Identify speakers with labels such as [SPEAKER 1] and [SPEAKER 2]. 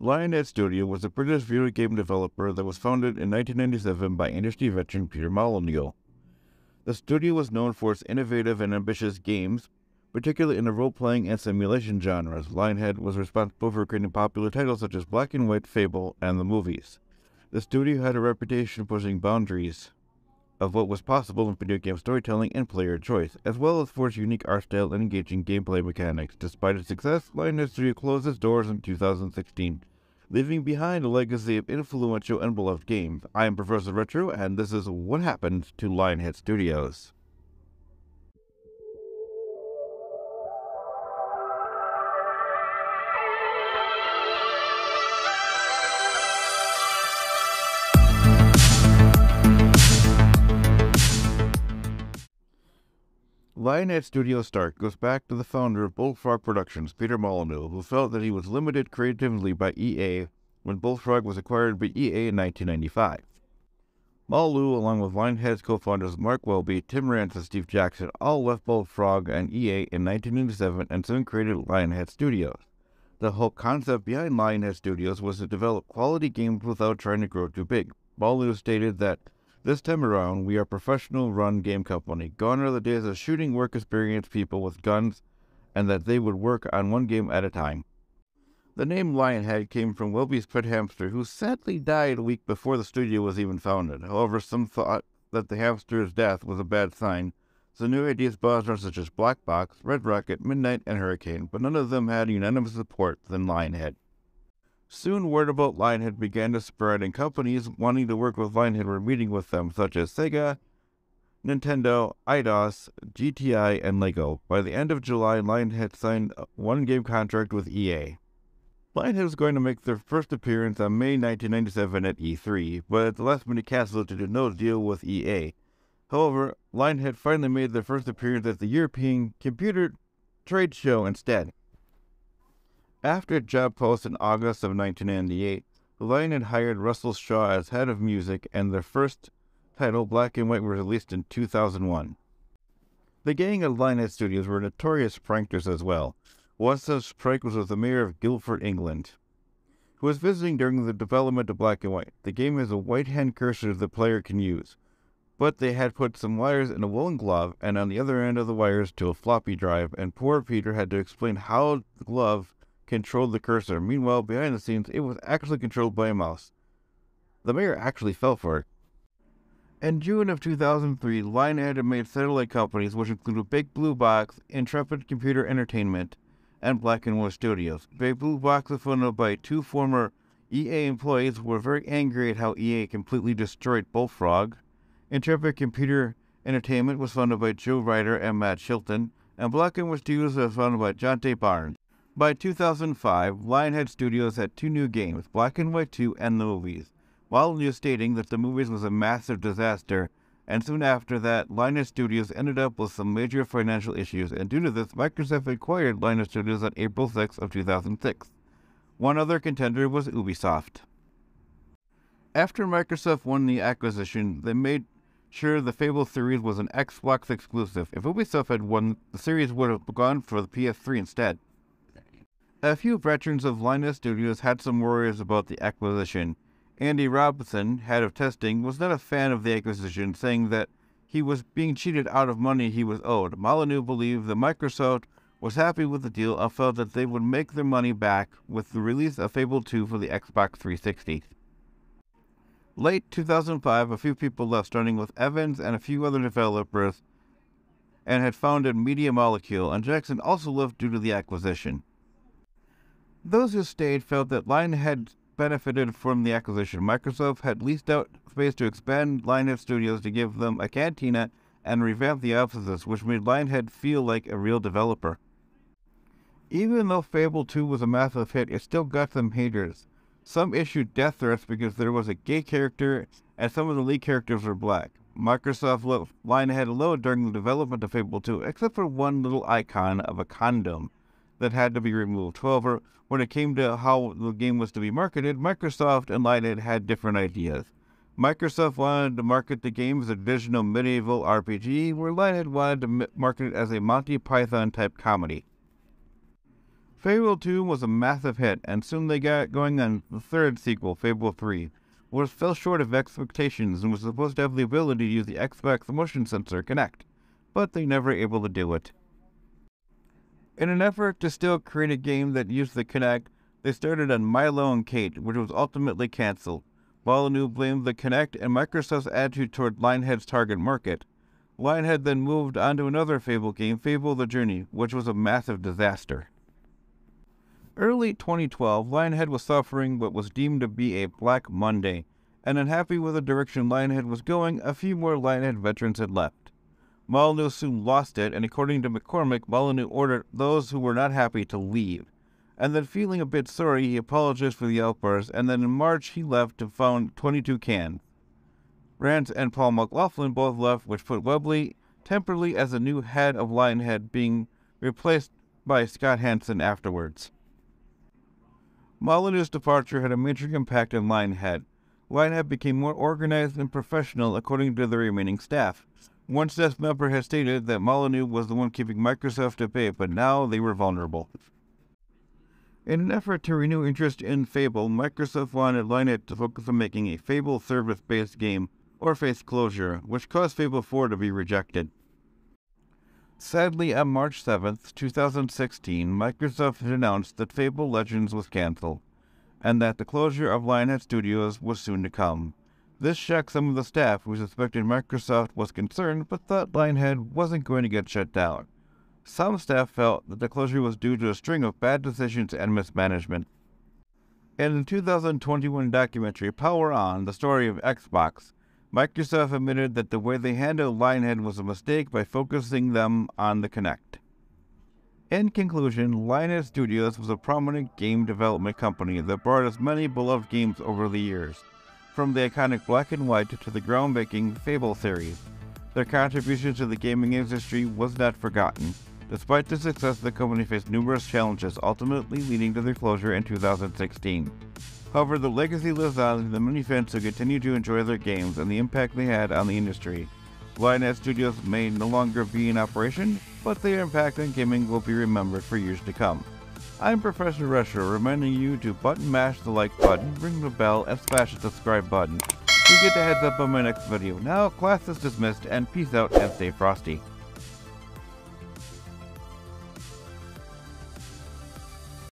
[SPEAKER 1] Lionhead Studio was a British video game developer that was founded in 1997 by industry veteran Peter Molyneux. The studio was known for its innovative and ambitious games, particularly in the role-playing and simulation genres. Lionhead was responsible for creating popular titles such as Black and White, Fable, and the movies. The studio had a reputation for pushing boundaries of what was possible in video game storytelling and player choice, as well as for its unique art style and engaging gameplay mechanics. Despite its success, Lionhead Studio closed its doors in 2016, leaving behind a legacy of influential and beloved games. I am Professor Retro, and this is what happened to Lionhead Studios. Lionhead Studios' start goes back to the founder of Bullfrog Productions, Peter Molyneux, who felt that he was limited creatively by EA when Bullfrog was acquired by EA in 1995. Molyneux, along with Lionhead's co-founders Mark Welby, Tim Rance, and Steve Jackson, all left Bullfrog and EA in 1997 and soon created Lionhead Studios. The whole concept behind Lionhead Studios was to develop quality games without trying to grow too big. Molyneux stated that, "This time around, we are a professional-run game company. Gone are the days of shooting work experienced people with guns, and that they would work on one game at a time." The name Lionhead came from Welby's pet hamster, who sadly died a week before the studio was even founded. However, some thought that the hamster's death was a bad sign, so new ideas buzzed around such as Black Box, Red Rocket, Midnight, and Hurricane, but none of them had unanimous support than Lionhead. Soon word about Lionhead began to spread, and companies wanting to work with Lionhead were meeting with them, such as Sega, Nintendo, Eidos, GTI, and LEGO. By the end of July, Lionhead signed a one-game contract with EA. Lionhead was going to make their first appearance on May 1997 at E3, but at the last minute canceled due to no deal with EA. However, Lionhead finally made their first appearance at the European Computer Trade Show instead. After a job post in August of 1998, Lionhead hired Russell Shaw as head of music, and their first title, Black and White, was released in 2001. The gang at Lionhead Studios were notorious pranksters as well. One such prank was with the mayor of Guildford, England, who was visiting during the development of Black and White. The game has a white hand cursor the player can use, but they had put some wires in a woolen glove and on the other end of the wires to a floppy drive, and poor Peter had to explain how the glove controlled the cursor. Meanwhile, behind the scenes, it was actually controlled by a mouse. The mayor actually fell for it. In June of 2003, Lionhead had made satellite companies, which included Big Blue Box, Intrepid Computer Entertainment, and Black and White Studios. Big Blue Box was funded by two former EA employees who were very angry at how EA completely destroyed Bullfrog. Intrepid Computer Entertainment was funded by Joe Ryder and Matt Shilton, and Black and White Studios was funded by Jonte Barnes. By 2005, Lionhead Studios had two new games, Black and White 2 and the movies, Molyneux stating that the movies was a massive disaster, and soon after that, Lionhead Studios ended up with some major financial issues, and due to this, Microsoft acquired Lionhead Studios on April 6 of 2006. One other contender was Ubisoft. After Microsoft won the acquisition, they made sure the Fable series was an Xbox exclusive. If Ubisoft had won, the series would have gone for the PS3 instead. A few veterans of Lionhead Studios had some worries about the acquisition. Andy Robinson, head of testing, was not a fan of the acquisition, saying that he was being cheated out of money he was owed. Molyneux believed that Microsoft was happy with the deal and felt that they would make their money back with the release of Fable 2 for the Xbox 360. Late 2005, a few people left, starting with Evans and a few other developers, and had founded Media Molecule, and Jackson also left due to the acquisition. Those who stayed felt that Lionhead benefited from the acquisition. Microsoft had leased out space to expand Lionhead Studios to give them a cantina and revamp the offices, which made Lionhead feel like a real developer. Even though Fable 2 was a massive hit, it still got some haters. Some issued death threats because there was a gay character and some of the lead characters were black. Microsoft left Lionhead alone during the development of Fable 2, except for one little icon of a condom that had to be removed. However, when it came to how the game was to be marketed, Microsoft and Lionhead had different ideas. Microsoft wanted to market the game as a traditional medieval RPG, where Lionhead wanted to market it as a Monty Python-type comedy. Fable 2 was a massive hit, and soon they got going on the third sequel, Fable 3, which fell short of expectations and was supposed to have the ability to use the Xbox motion sensor Kinect, but they never able to do it. In an effort to still create a game that used the Kinect, they started on Milo and Kate, which was ultimately cancelled. Molyneux blamed the Kinect and Microsoft's attitude toward Lionhead's target market. Lionhead then moved on to another Fable game, Fable the Journey, which was a massive disaster. Early 2012, Lionhead was suffering what was deemed to be a Black Monday, and unhappy with the direction Lionhead was going, a few more Lionhead veterans had left. Molyneux soon lost it, and according to McCormick, Molyneux ordered those who were not happy to leave. And then feeling a bit sorry, he apologized for the outburst, and then in March he left to found 22 Can. Rance and Paul McLaughlin both left, which put Webley temporarily as the new head of Lionhead, being replaced by Scott Hansen afterwards. Molyneux's departure had a major impact on Lionhead. Lionhead became more organized and professional according to the remaining staff. One staff member has stated that Molyneux was the one keeping Microsoft at bay, but now they were vulnerable. In an effort to renew interest in Fable, Microsoft wanted Lionhead to focus on making a Fable service-based game, or face closure, which caused Fable 4 to be rejected. Sadly, on March 7, 2016, Microsoft had announced that Fable Legends was cancelled, and that the closure of Lionhead Studios was soon to come. This shocked some of the staff who suspected Microsoft was concerned but thought Lionhead wasn't going to get shut down. Some staff felt that the closure was due to a string of bad decisions and mismanagement. In the 2021 documentary Power On, the story of Xbox, Microsoft admitted that the way they handled Lionhead was a mistake by focusing them on the Kinect. In conclusion, Lionhead Studios was a prominent game development company that brought us many beloved games over the years, from the iconic Black and White to the groundbreaking Fable series. Their contribution to the gaming industry was not forgotten. Despite the success, the company faced numerous challenges, ultimately leading to their closure in 2016. However, the legacy lives on in the many fans who continue to enjoy their games and the impact they had on the industry. Lionhead Studios may no longer be in operation, but their impact on gaming will be remembered for years to come. I'm Professor Retro, reminding you to button mash the like button, ring the bell, and smash the subscribe button to get a heads up on my next video. Now, class is dismissed, and peace out and stay frosty.